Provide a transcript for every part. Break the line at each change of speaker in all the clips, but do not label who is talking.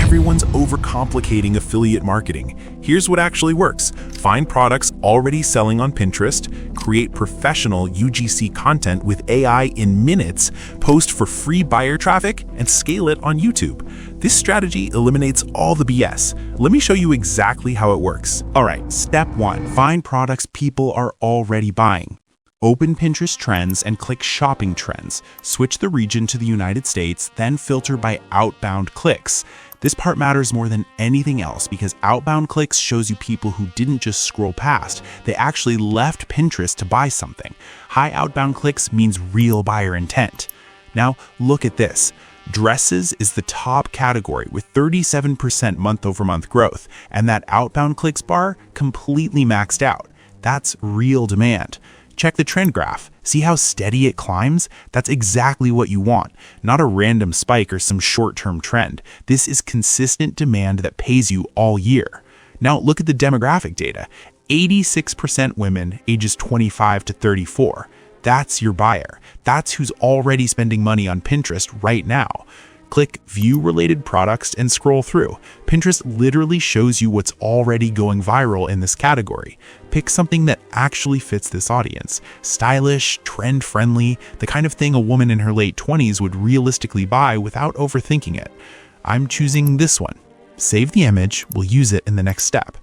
Everyone's overcomplicating affiliate marketing. Here's what actually works. Find products already selling on Pinterest, create professional UGC content with AI in minutes, post for free buyer traffic, and scale it on YouTube. This strategy eliminates all the BS. Let me show you exactly how it works. All right, step 1, find products people are already buying. Open Pinterest Trends and click Shopping Trends. Switch the region to the United States, then filter by outbound clicks. This part matters more than anything else because outbound clicks shows you people who didn't just scroll past, they actually left Pinterest to buy something. High outbound clicks means real buyer intent. Now, look at this. Dresses is the top category with 37% month-over-month growth, and that outbound clicks bar completely maxed out. That's real demand. Check the trend graph. See how steady it climbs? That's exactly what you want, not a random spike or some short-term trend. This is consistent demand that pays you all year. Now look at the demographic data. 86% women ages 25 to 34. That's your buyer. That's who's already spending money on Pinterest right now. Click View Related Products and scroll through. Pinterest literally shows you what's already going viral in this category. Pick something that actually fits this audience. Stylish, trend-friendly, the kind of thing a woman in her late 20s would realistically buy without overthinking it. I'm choosing this one. Save the image, we'll use it in the next step.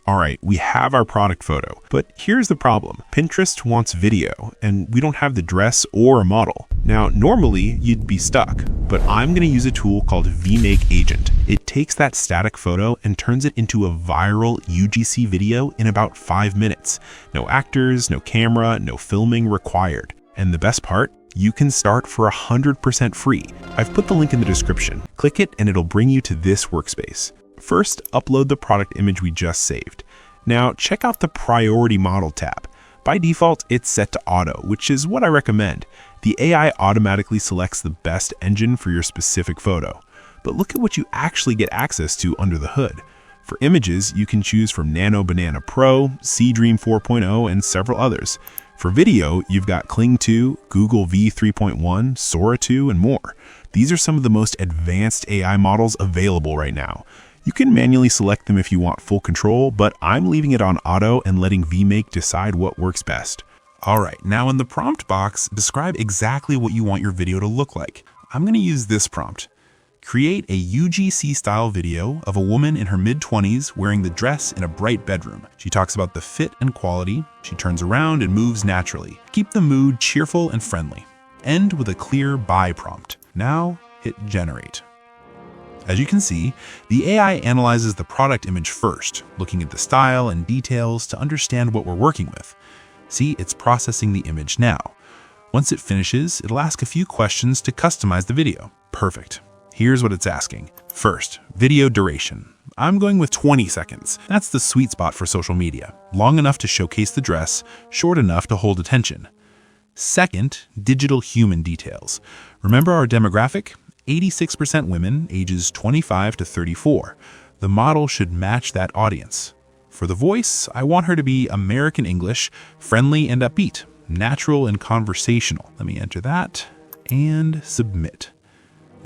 All right, we have our product photo, but here's the problem. Pinterest wants video, and we don't have the dress or a model. Now, normally you'd be stuck, but I'm gonna use a tool called VMake Agent. It takes that static photo and turns it into a viral UGC video in about 5 minutes. No actors, no camera, no filming required. And the best part? You can start for 100% free. I've put the link in the description. Click it and it'll bring you to this workspace. First, upload the product image we just saved. Now, check out the Priority Model tab. By default, it's set to auto, which is what I recommend. The AI automatically selects the best engine for your specific photo. But look at what you actually get access to under the hood. For images, you can choose from Nano Banana Pro, Seedream 4.0, and several others. For video, you've got Kling 2, Google V3.1, Sora 2, and more. These are some of the most advanced AI models available right now. You can manually select them if you want full control, but I'm leaving it on auto and letting VMake decide what works best. All right, now in the prompt box, describe exactly what you want your video to look like. I'm going to use this prompt. Create a UGC style video of a woman in her mid-20s wearing the dress in a bright bedroom. She talks about the fit and quality. She turns around and moves naturally. Keep the mood cheerful and friendly. End with a clear buy prompt. Now hit generate. As you can see, the AI analyzes the product image first, looking at the style and details to understand what we're working with. See, it's processing the image now. Once it finishes, it'll ask a few questions to customize the video. Perfect. Here's what it's asking. First, video duration. I'm going with 20 seconds. That's the sweet spot for social media. Long enough to showcase the dress, short enough to hold attention. Second, digital human details. Remember our demographic? 86% women, ages 25 to 34. The model should match that audience. For the voice, I want her to be American English, friendly and upbeat, natural and conversational. Let me enter that and submit.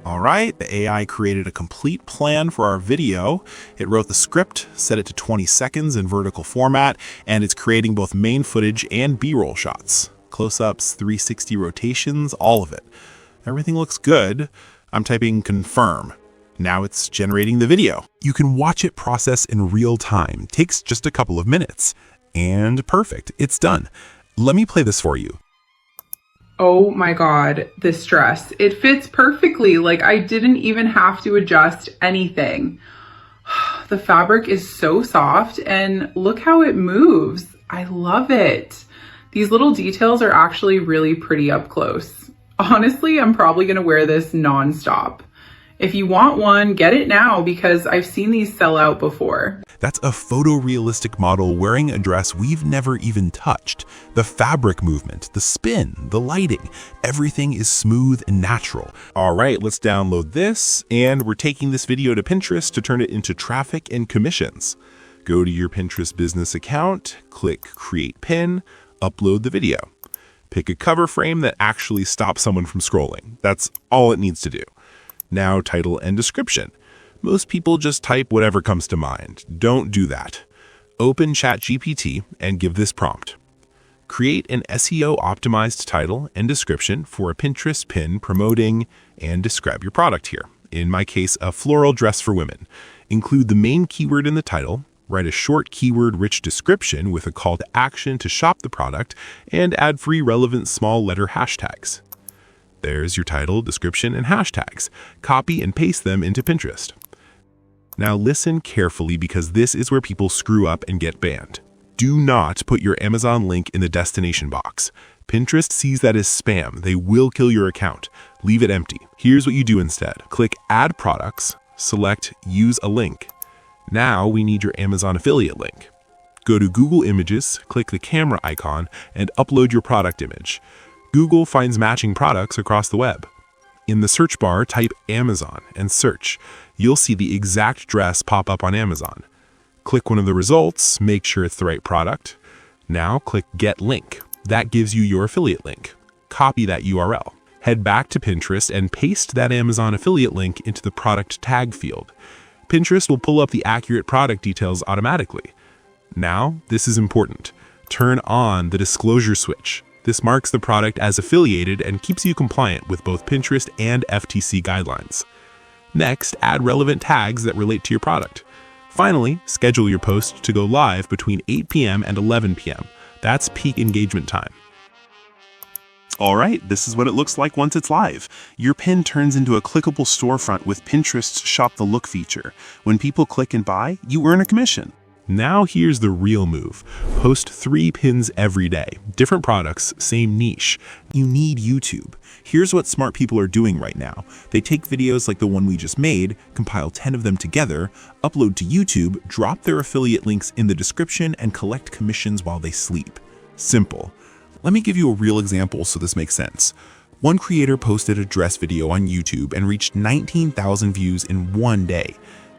All right, the AI created a complete plan for our video. It wrote the script, set it to 20 seconds in vertical format, and it's creating both main footage and B-roll shots. Close-ups, 360 rotations, all of it. Everything looks good. I'm typing confirm. Now it's generating the video. You can watch it process in real time. Takes just a couple of minutes. And perfect, it's done. Let me play this for you.
Oh my God, this dress. It fits perfectly. Like I didn't even have to adjust anything. The fabric is so soft and look how it moves. I love it. These little details are actually really pretty up close. Honestly, I'm probably gonna wear this nonstop. If you want one, get it now because I've seen these sell out before.
That's a photorealistic model wearing a dress we've never even touched. The fabric movement, the spin, the lighting, everything is smooth and natural. All right, let's download this, and we're taking this video to Pinterest to turn it into traffic and commissions. Go to your Pinterest business account, click Create Pin, upload the video. Pick a cover frame that actually stops someone from scrolling. That's all it needs to do. Now title and description. Most people just type whatever comes to mind. Don't do that. Open ChatGPT and give this prompt. Create an SEO-optimized title and description for a Pinterest pin promoting and describe your product here. In my case, a floral dress for women. Include the main keyword in the title, write a short keyword-rich description with a call to action to shop the product, and add free relevant small letter hashtags. There's your title, description, and hashtags. Copy and paste them into Pinterest. Now listen carefully because this is where people screw up and get banned. Do not put your Amazon link in the destination box. Pinterest sees that as spam. They will kill your account. Leave it empty. Here's what you do instead. Click Add Products, select Use a Link. Now we need your Amazon affiliate link. Go to Google Images, click the camera icon, and upload your product image. Google finds matching products across the web. In the search bar, type Amazon and search. You'll see the exact dress pop up on Amazon. Click one of the results, make sure it's the right product. Now click Get Link. That gives you your affiliate link. Copy that URL. Head back to Pinterest and paste that Amazon affiliate link into the product tag field. Pinterest will pull up the accurate product details automatically. Now, this is important. Turn on the disclosure switch. This marks the product as affiliated and keeps you compliant with both Pinterest and FTC guidelines. Next, add relevant tags that relate to your product. Finally, schedule your post to go live between 8 p.m. and 11 p.m. That's peak engagement time. All right, this is what it looks like once it's live. Your pin turns into a clickable storefront with Pinterest's Shop the Look feature. When people click and buy, you earn a commission. Now here's the real move. Post 3 pins every day. Different products, same niche. You need YouTube. Here's what smart people are doing right now. They take videos like the one we just made, compile 10 of them together, upload to YouTube, drop their affiliate links in the description, and collect commissions while they sleep. Simple. Let me give you a real example so this makes sense. One creator posted a dress video on YouTube and reached 19,000 views in one day.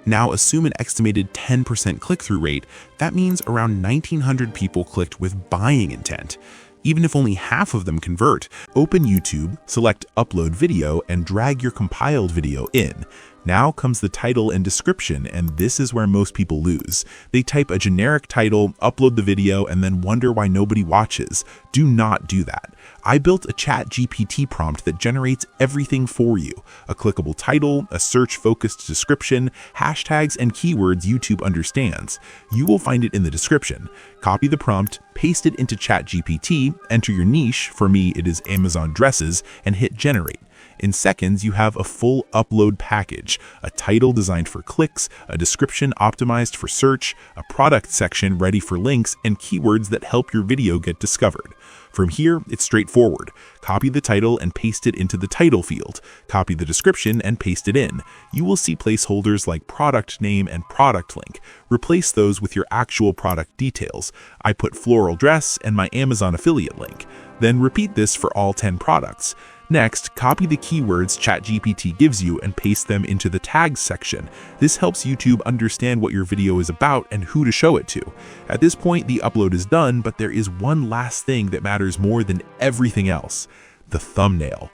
Now assume an estimated 10% click-through rate. That means around 1,900 people clicked with buying intent. Even if only half of them convert, open YouTube, select Upload Video, and drag your compiled video in. Now comes the title and description, and this is where most people lose. They type a generic title, upload the video, and then wonder why nobody watches. Do not do that. I built a ChatGPT prompt that generates everything for you. A clickable title, a search-focused description, hashtags, and keywords YouTube understands. You will find it in the description. Copy the prompt, paste it into ChatGPT, enter your niche, for me it is Amazon dresses, and hit generate. In seconds, you have a full upload package, a title designed for clicks, a description optimized for search, a product section ready for links, and keywords that help your video get discovered. From here, it's straightforward. Copy the title and paste it into the title field. Copy the description and paste it in. You will see placeholders like product name and product link. Replace those with your actual product details. I put floral dress and my Amazon affiliate link. Then repeat this for all 10 products. Next, copy the keywords ChatGPT gives you and paste them into the tags section. This helps YouTube understand what your video is about and who to show it to. At this point, the upload is done, but there is one last thing that matters more than everything else: the thumbnail.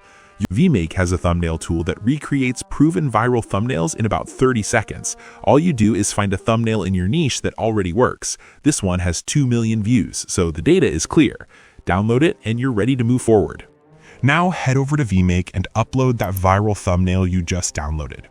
VMake has a thumbnail tool that recreates proven viral thumbnails in about 30 seconds. All you do is find a thumbnail in your niche that already works. This one has 2 million views, so the data is clear. Download it and you're ready to move forward. Now head over to VMake and upload that viral thumbnail you just downloaded.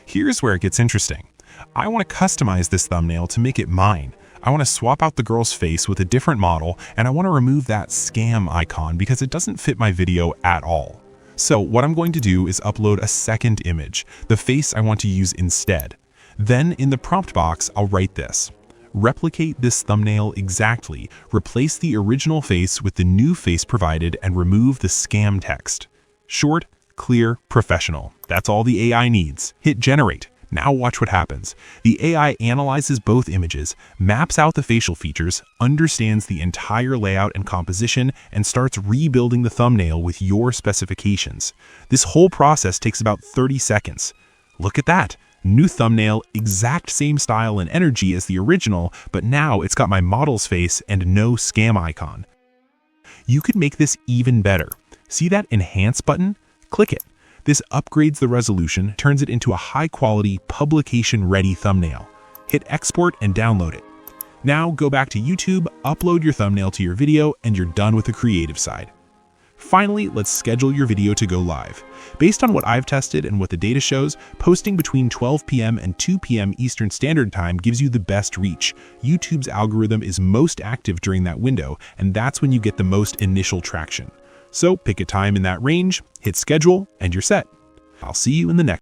Here's where it gets interesting. I want to customize this thumbnail to make it mine. I want to swap out the girl's face with a different model, and I want to remove that scam icon because it doesn't fit my video at all. So what I'm going to do is upload a second image, the face I want to use instead. Then in the prompt box, I'll write this: replicate this thumbnail exactly, replace the original face with the new face provided, and remove the scam text. Short, clear, professional. That's all the AI needs. Hit generate. Now watch what happens. The AI analyzes both images, maps out the facial features, understands the entire layout and composition, and starts rebuilding the thumbnail with your specifications. This whole process takes about 30 seconds. Look at that. New thumbnail, exact same style and energy as the original, but now it's got my model's face and no scam icon. You could make this even better. See that Enhance button? Click it. This upgrades the resolution, turns it into a high-quality, publication-ready thumbnail. Hit export and download it. Now go back to YouTube, upload your thumbnail to your video, and you're done with the creative side. Finally, let's schedule your video to go live. Based on what I've tested and what the data shows, posting between 12 p.m. and 2 p.m. Eastern Standard Time gives you the best reach. YouTube's algorithm is most active during that window, and that's when you get the most initial traction. So pick a time in that range, hit schedule, and you're set. I'll see you in the next